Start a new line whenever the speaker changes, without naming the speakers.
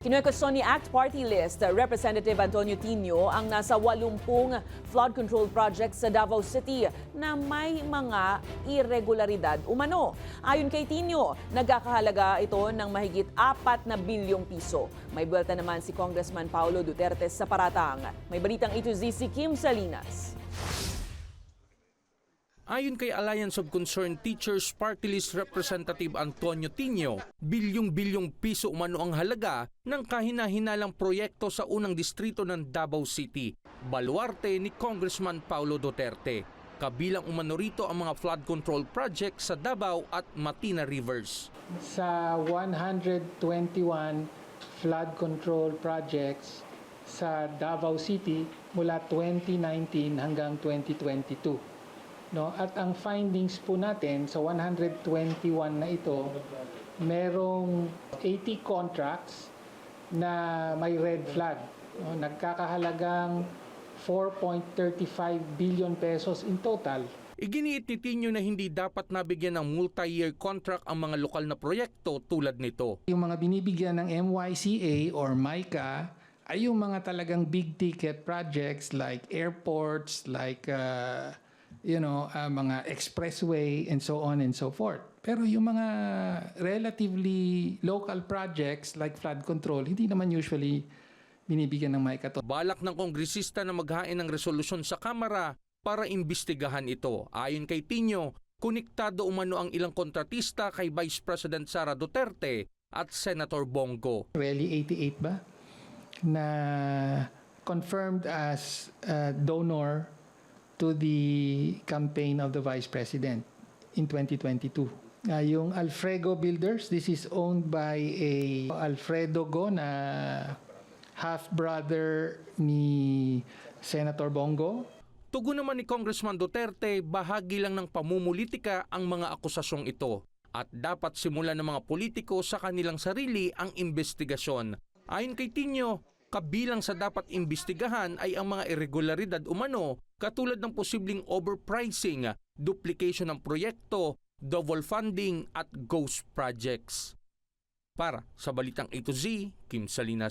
Kinuwestiyon ni ACT Party List Representative Antonio Tino ang nasa 80 flood control projects sa Davao City na may mga irregularidad umano. Ayon kay Tino, nagkakahalaga ito ng mahigit 4 na bilyong piso. May buwelta naman si Congressman Paulo Duterte sa paratang. May balitang ito si Kim Salinas.
Ayon kay Alliance of Concerned Teachers Party List Representative Antonio Tino, bilyong-bilyong piso umano ang halaga ng kahina-hinalang proyekto sa unang distrito ng Davao City, baluarte ni Congressman Paulo Duterte. Kabilang umano rito ang mga flood control projects sa Davao at Matina Rivers.
Sa 121 flood control projects sa Davao City mula 2019 hanggang 2022. No, at ang findings po natin sa 121 na ito, merong 80 contracts na may red flag. No, nagkakahalagang 4.35 billion pesos in total.
Iginiit ni Tino na hindi dapat nabigyan ng multi-year contract ang mga lokal na proyekto tulad nito.
Yung mga binibigyan ng MYCA or MICA ay yung mga talagang big ticket projects like airports, like mga expressway and so on and so forth. Pero yung mga relatively local projects like flood control, hindi naman usually binibigyan ng MICA to.
Balak ng kongresista na maghain ng resolusyon sa Kamara para imbestigahan ito. Ayon kay Tino, konektado umano ang ilang kontratista kay Vice President Sara Duterte at Senator Bongo.
Really 88 ba? Na confirmed as donor to the campaign of the Vice President in 2022. Yung Alfredo Builders, this is owned by Alfredo Go na half-brother ni Senator Bongo.
Tugon naman ni Congressman Duterte, bahagi lang ng pamumulitika ang mga akusasyong ito at dapat simulan ng mga politiko sa kanilang sarili ang investigasyon. Ayon kay Tino, kabilang sa dapat imbestigahan ay ang mga irregularidad umano katulad ng posibleng overpricing, duplication ng proyekto, double funding at ghost projects. Para sa Balitang A to Z, Kim Salinas.